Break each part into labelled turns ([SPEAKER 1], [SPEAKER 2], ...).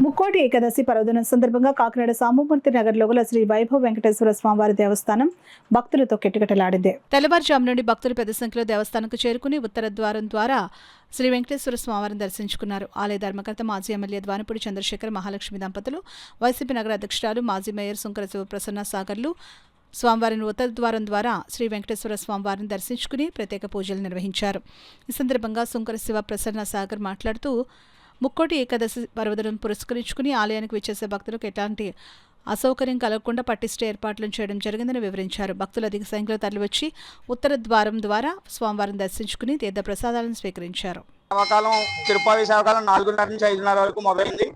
[SPEAKER 1] ముక్కోటి ఏకాదశి పర్వదినం సందర్భంగా కాకినాడ సామూర్తి నగర్ లో గల శ్రీ వైభవ్ వెంకటేశ్వర స్వామివారి దేవస్థానం భక్తులతో కిటకిటలాడింది. తెల్లవారుజాము నుండి భక్తులు పెద్ద సంఖ్యలో దేవస్థానంకు చేరుకుని ఉత్తర ద్వారం ద్వారా శ్రీ వెంకటేశ్వర స్వామివారిని దర్శించుకున్నారు. ఆలయ ధర్మకర్త మాజీ ఎమ్మెల్యే ద్వానపూడి చంద్రశేఖర్, మహాలక్ష్మి దంపతులు, వైసీపీ నగర అధ్యక్షురాలు మాజీ మేయర్ సుంకర శివప్రసన్న సాగర్లు స్వామివారిని ఉత్తర ద్వారం ద్వారా శ్రీ వెంకటేశ్వర స్వామివారిని దర్శించుకుని ప్రత్యేక పూజలు నిర్వహించారు. ఈ సందర్భంగా సుంకర శివ ప్రసన్న సాగర్ మాట్లాడుతూ ముక్కోటి ఏకాదశి పర్వదినం పురస్కరించుకుని ఆలయానికి విచ్చేసే భక్తులకు ఎలాంటి అసౌకర్యం కలగకుండా పటిష్ట ఏర్పాట్లను చేయడం జరిగిందని వివరించారు. భక్తులు అధిక సంఖ్యలో తరలివచ్చి ఉత్తర ద్వారం ద్వారా స్వామివారిని దర్శించుకుని తీర్థ ప్రసాదాలను స్వీకరించారు.
[SPEAKER 2] తిరుపతి సేవకాలం 4:30 నుంచి 5:30 వరకు మొదలైంది.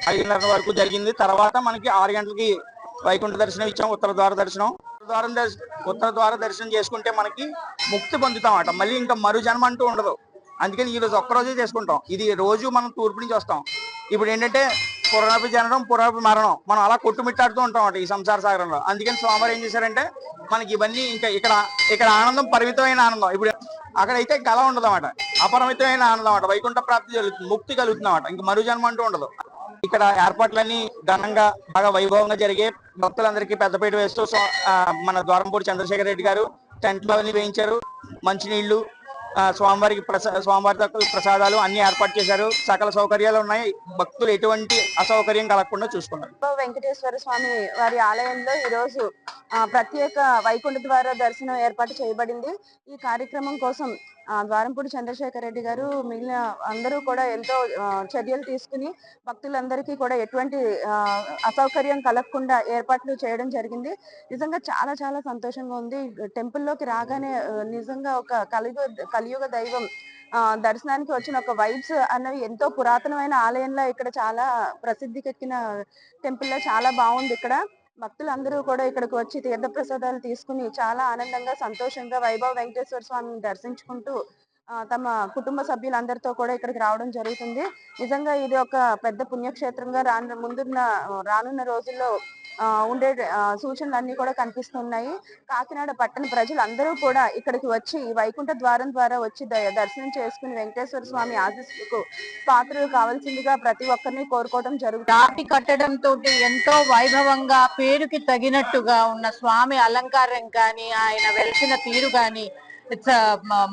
[SPEAKER 2] 5:30 వరకు జరిగింది. తర్వాత మనకి 6 గంటలకి వైకుంఠ దర్శనం ఇచ్చాం. ఉత్తర ద్వార దర్శనం చేసుకుంటే మనకి ముక్తి పొందుతామట. మళ్ళీ ఇంకా మరు జన్మ అంటూ ఉండదు. అందుకని ఈ రోజు ఒక్కరోజే చేసుకుంటాం. ఇది రోజు మనం తూర్పు నుంచి వస్తాం. ఇప్పుడు ఏంటంటే పురాణపు జననం, పురాణపు మరణం, మనం అలా కొట్టుమిట్టాడుతూ ఉంటాం అట ఈ సంసార సాగరంలో. అందుకని స్వామివారు ఏం చేశారంటే మనకి ఇవన్నీ ఇంకా ఇక్కడ ఆనందం పరిమితమైన ఆనందం. ఇప్పుడు అక్కడైతే ఇంకా అలా ఉండదు అన్నమాట. అపరిమితమైన ఆనందం అన్నమాట. వైకుంఠ ప్రాప్తి జరుగుతుంది, ముక్తి కలుగుతుంది అన్నమాట. ఇంకా మరు జన్మ అంటూ ఉండదు. ఇక్కడ ఏర్పాట్లన్నీ ఘనంగా బాగా వైభవంగా జరిగే భక్తులందరికీ పెద్దపీట వేస్తూ మన ద్వారంపూడి చంద్రశేఖర్ రెడ్డి గారు టెంట్లు అవన్నీ వేయించారు. మంచినీళ్లు, స్వామివారికి ప్రసాదాలు అన్ని ఏర్పాటు చేశారు. సకల సౌకర్యాలు ఉన్నాయి. భక్తులు ఎటువంటి అసౌకర్యం కలగకుండా చూసుకున్నారు.
[SPEAKER 3] వెంకటేశ్వర స్వామి వారి ఆలయంలో ఈ రోజు ప్రత్యేక వైకుంఠ ద్వార దర్శనం ఏర్పాటు చేయబడింది. ఈ కార్యక్రమం కోసం ద్వారంపూడి చంద్రశేఖర్ రెడ్డి గారు మిగిలిన అందరూ కూడా ఎంతో చర్యలు తీసుకుని భక్తులందరికీ కూడా ఎటువంటి అసౌకర్యం కలగకుండా ఏర్పాట్లు చేయడం జరిగింది. నిజంగా చాలా చాలా సంతోషంగా ఉంది. టెంపుల్లోకి రాగానే నిజంగా ఒక కలియుగ దైవం దర్శనానికి వచ్చిన ఒక వైబ్స్ అన్నవి ఎంతో పురాతనమైన ఆలయంలో ఇక్కడ చాలా ప్రసిద్ధికెక్కిన టెంపుల్లో చాలా బాగుంది. ఇక్కడ భక్తులందరూ కూడా ఇక్కడికి వచ్చి తీర్థ ప్రసాదాలు తీసుకుని చాలా ఆనందంగా సంతోషంగా వైభవ్ వెంకటేశ్వర స్వామిని దర్శించుకుంటూ తమ కుటుంబ సభ్యులందరితో కూడా ఇక్కడికి రావడం జరుగుతుంది. నిజంగా ఇది ఒక పెద్ద పుణ్యక్షేత్రంగా రానున్న రోజుల్లో ఉండే సూచనలు అన్ని కూడా కనిపిస్తున్నాయి. కాకినాడ పట్టణ ప్రజలందరూ కూడా ఇక్కడికి వచ్చి వైకుంఠ ద్వారం ద్వారా వచ్చి దర్శనం చేసుకుని వెంకటేశ్వర స్వామి ఆశీస్సులకు పాత్రలు కావాల్సిందిగా ప్రతి ఒక్కరిని కోరుకోవడం జరుగుతుంది.
[SPEAKER 4] రాతి కట్టడం తోటి ఎంతో వైభవంగా పేరుకి తగినట్టుగా ఉన్న స్వామి అలంకారం కానీ, ఆయన వెలిసిన తీరు కానీ ఇట్స్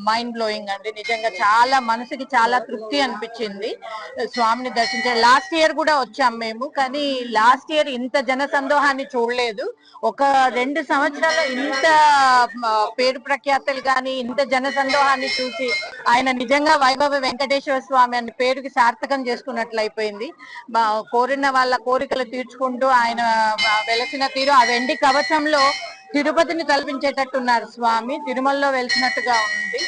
[SPEAKER 4] మైండ్ బ్లోయింగ్ అండి. నిజంగా చాలా మనసుకి చాలా తృప్తి అనిపించింది స్వామిని దర్శించే. లాస్ట్ ఇయర్ కూడా వచ్చాం మేము, కానీ లాస్ట్ ఇయర్ ఇంత జన సందోహాన్ని చూడలేదు. ఒక 2 సంవత్సరాలు ఇంత పేరు ప్రఖ్యాతలు కానీ ఇంత జన సందోహాన్ని చూసి ఆయన నిజంగా వైభవ వెంకటేశ్వర స్వామి అనే పేరుకి సార్థకం చేసుకున్నట్లు అయిపోయింది. కోరిన వాళ్ళ కోరికలు తీర్చుకుంటూ ఆయన వెలసిన తీరు, ఆ వెండి కవచంలో తిరుపతిని తలపించేటట్టున్నారు స్వామి. తిరుమలలో వెలిసినట్టుగా ఉంది.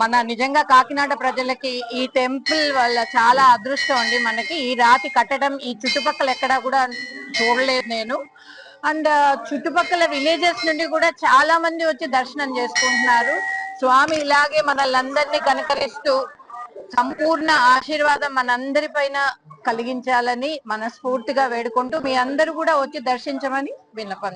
[SPEAKER 4] మన నిజంగా కాకినాడ ప్రజలకి ఈ టెంపుల్ వల్ల చాలా అదృష్టం అండి. మనకి ఈ రాతి కట్టడం ఈ చుట్టుపక్కల ఎక్కడా కూడా చూడలేదు నేను. అండ్ చుట్టుపక్కల విలేజెస్ నుండి కూడా చాలా మంది వచ్చి దర్శనం చేసుకుంటున్నారు. స్వామి ఇలాగే మనల్ని కనకరిస్తూ సంపూర్ణ ఆశీర్వాదం మనందరి పైన కలిగించాలని మనస్ఫూర్తిగా వేడుకుంటూ మీ అందరూ కూడా వచ్చి దర్శించమని విన్నపం.